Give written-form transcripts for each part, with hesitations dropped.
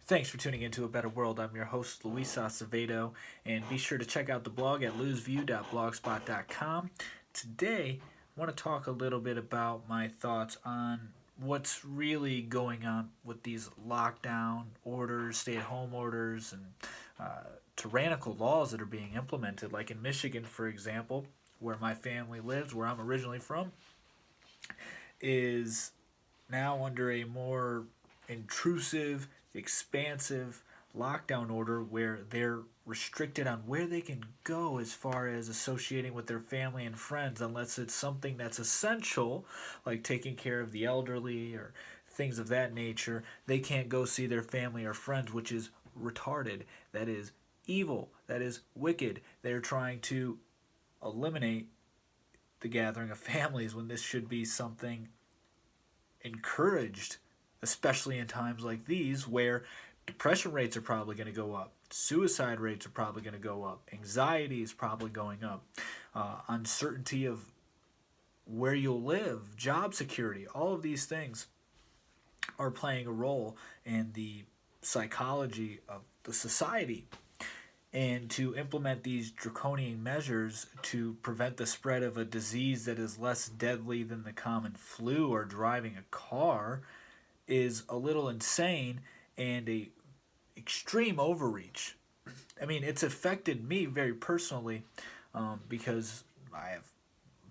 Thanks for tuning into A Better World. I'm your host, Luis Acevedo, and be sure to check out the blog at loseview.blogspot.com. Today, I want to talk a little bit about my thoughts on what's really going on with these lockdown orders, stay at home orders, and tyrannical laws that are being implemented. Like in Michigan, for example, where my family lives, where I'm originally from, is now under a more intrusive, expansive lockdown order where they're restricted on where they can go as far as associating with their family and friends unless it's something that's essential, like taking care of the elderly or things of that nature. They can't go see their family or friends, which is retarded. That is evil. That is wicked. They're trying to eliminate the gathering of families when this should be something encouraged, especially in times like these where depression rates are probably going to go up, suicide rates are probably going to go up, anxiety is probably going up, uncertainty of where you'll live, job security, all of these things are playing a role in the psychology of the society. And to implement these draconian measures to prevent the spread of a disease that is less deadly than the common flu or driving a car is a little insane and a extreme overreach. I mean, it's affected me very personally because I have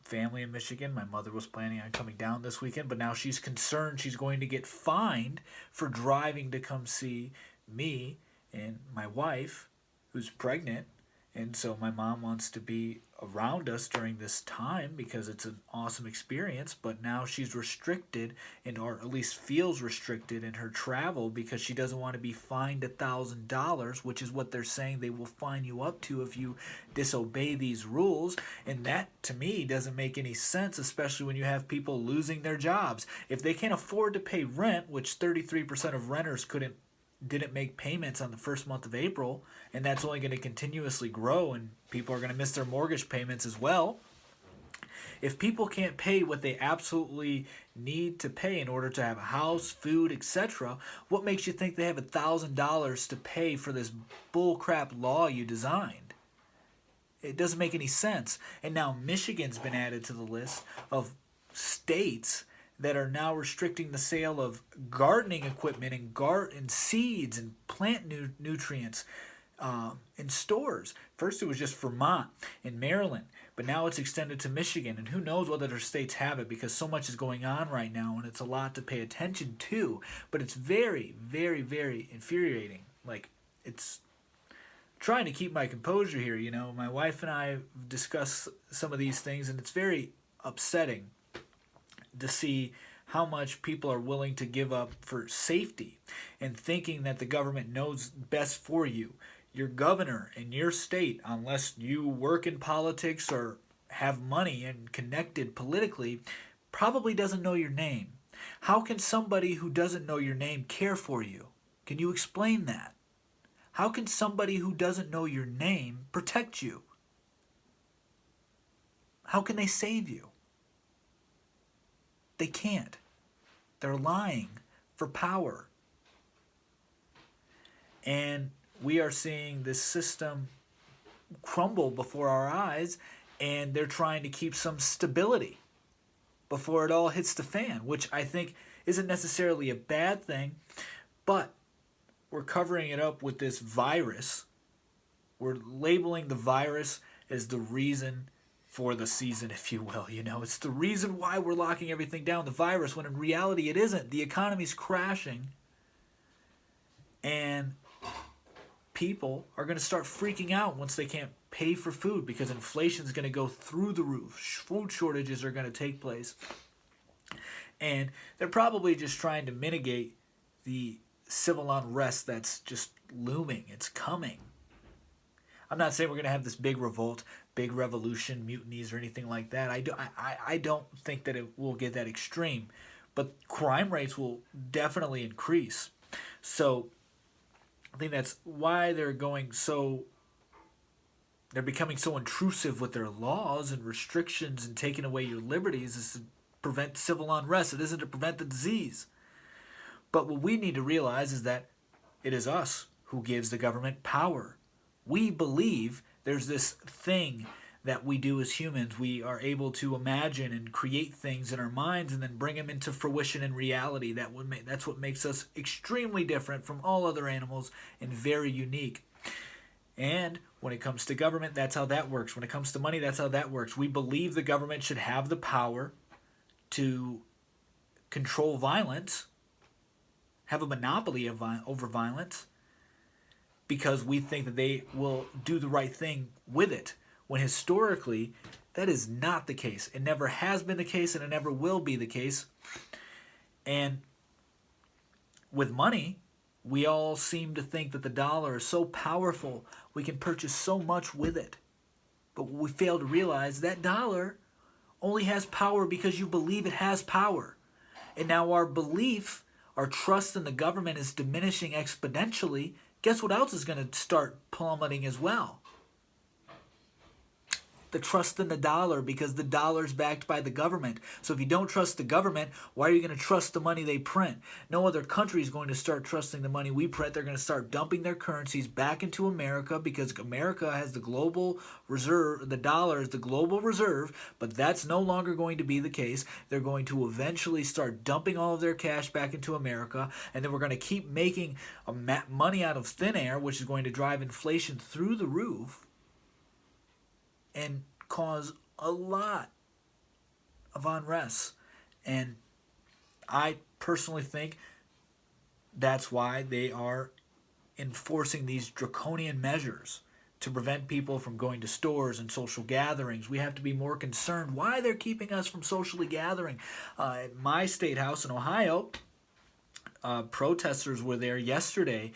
family in Michigan. My mother was planning on coming down this weekend, but now she's concerned she's going to get fined for driving to come see me and my wife, who's pregnant. And so my mom wants to be around us during this time because it's an awesome experience, but now she's restricted and or at least feels restricted in her travel because she doesn't want to be fined $1,000, which is what they're saying they will fine you up to if you disobey these rules. And that to me doesn't make any sense, especially when you have people losing their jobs. If they can't afford to pay rent, which 33% of renters didn't make payments on the first month of April, and that's only going to continuously grow, and people are going to miss their mortgage payments as well. If people can't pay what they absolutely need to pay in order to have a house, food, etc., what makes you think they have $1,000 to pay for this bullcrap law you designed? It doesn't make any sense. And now Michigan's been added to the list of states that are now restricting the sale of gardening equipment and seeds and plant nutrients in stores. First it was just Vermont and Maryland, but now it's extended to Michigan, and who knows what other states have it because so much is going on right now and it's a lot to pay attention to. But it's very, very, very infuriating. Like, it's trying to keep my composure here. You know, my wife and I discuss some of these things, and it's very upsetting to see how much people are willing to give up for safety and thinking that the government knows best for you. Your governor in your state, unless you work in politics or have money and connected politically, probably doesn't know your name. How can somebody who doesn't know your name care for you? Can you explain that? How can somebody who doesn't know your name protect you? How can they save you? They can't. They're lying for power. And we are seeing this system crumble before our eyes, and they're trying to keep some stability before it all hits the fan, which I think isn't necessarily a bad thing, but we're covering it up with this virus. We're labeling the virus as the reason for the season, if you will. You know, it's the reason why we're locking everything down, the virus, when in reality it isn't. The economy's crashing, and people are going to start freaking out once they can't pay for food because inflation is going to go through the roof. Food shortages are going to take place, and they're probably just trying to mitigate the civil unrest that's just looming. It's coming. I'm not saying we're going to have this big revolt, big revolution, mutinies, or anything like that. I don't think that it will get that extreme, but crime rates will definitely increase. So I think that's why they're becoming so intrusive with their laws and restrictions and taking away your liberties, is to prevent civil unrest. It isn't to prevent the disease. But what we need to realize is that It is us who gives the government power. We believe there's this thing that we do as humans. We are able to imagine and create things in our minds and then bring them into fruition in reality. That's what makes us extremely different from all other animals and very unique. And when it comes to government, that's how that works. When it comes to money, that's how that works. We believe the government should have the power to control violence, have a monopoly over violence, because we think that they will do the right thing with it, when historically that is not the case. It never has been the case, and it never will be the case. And with money, we all seem to think that the dollar is so powerful, we can purchase so much with it. But what we fail to realize, that dollar only has power because you believe it has power. And now our belief, our trust in the government is diminishing exponentially. Guess what else is going to start plummeting as well? The trust in the dollar, because the dollar is backed by the government. So if you don't trust the government, why are you going to trust the money they print? No other country is going to start trusting the money we print. They're going to start dumping their currencies back into America, because America has the global reserve. The dollar is the global reserve, but that's no longer going to be the case. They're going to eventually start dumping all of their cash back into America, and then we're going to keep making money out of thin air, which is going to drive inflation through the roof and cause a lot of unrest. And I personally think that's why they are enforcing these draconian measures to prevent people from going to stores and social gatherings. We have to be more concerned why they're keeping us from socially gathering. At my state house in Ohio, protesters were there yesterday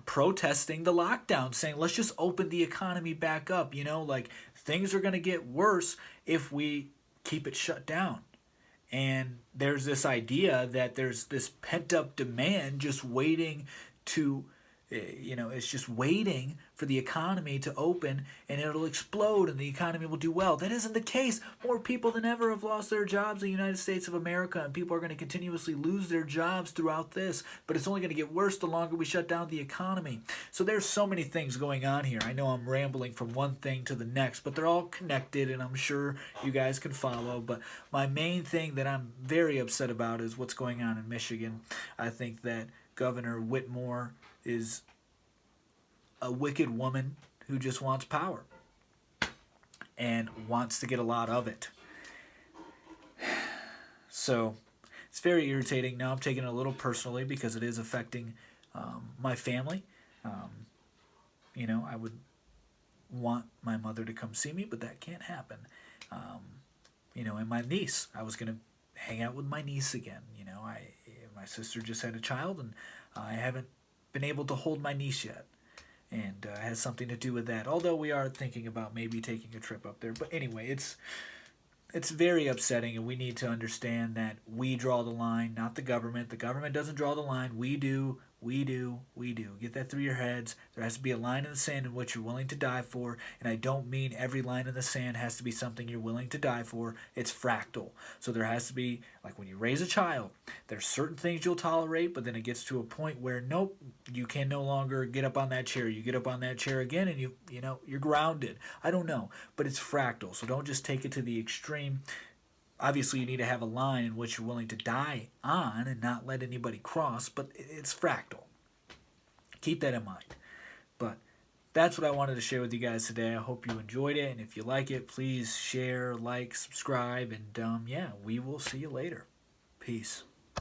protesting the lockdown, saying, let's just open the economy back up. Like, things are going to get worse if we keep it shut down. And there's this idea that there's this pent-up demand just waiting to, it's just waiting for the economy to open and it'll explode and the economy will do well. That isn't the case. More people than ever have lost their jobs in the United States of America, and people are going to continuously lose their jobs throughout this. But it's only going to get worse the longer we shut down the economy. So there's so many things going on here. I know I'm rambling from one thing to the next, but they're all connected, and I'm sure you guys can follow. But my main thing that I'm very upset about is what's going on in Michigan. I think that Governor Whitmore is a wicked woman who just wants power and wants to get a lot of it. So it's very irritating. Now I'm taking it a little personally because it is affecting my family. I would want my mother to come see me, but that can't happen. And my niece, I was going to hang out with my niece again. My sister just had a child, and I haven't been able to hold my niece yet. And it has something to do with that. Although we are thinking about maybe taking a trip up there. But anyway, it's very upsetting, and we need to understand that we draw the line, not the government. The government doesn't draw the line. We do. Get that through your heads. There has to be a line in the sand in which you're willing to die for. And I don't mean every line in the sand has to be something you're willing to die for. It's fractal. So there has to be, like when you raise a child, there's certain things you'll tolerate, but then it gets to a point where, nope, you can no longer get up on that chair. You get up on that chair again and you're grounded. I don't know, but it's fractal. So don't just take it to the extreme. Obviously, you need to have a line in which you're willing to die on and not let anybody cross, but it's fractal. Keep that in mind. But that's what I wanted to share with you guys today. I hope you enjoyed it, and if you like it, please share, like, subscribe, and we will see you later. Peace.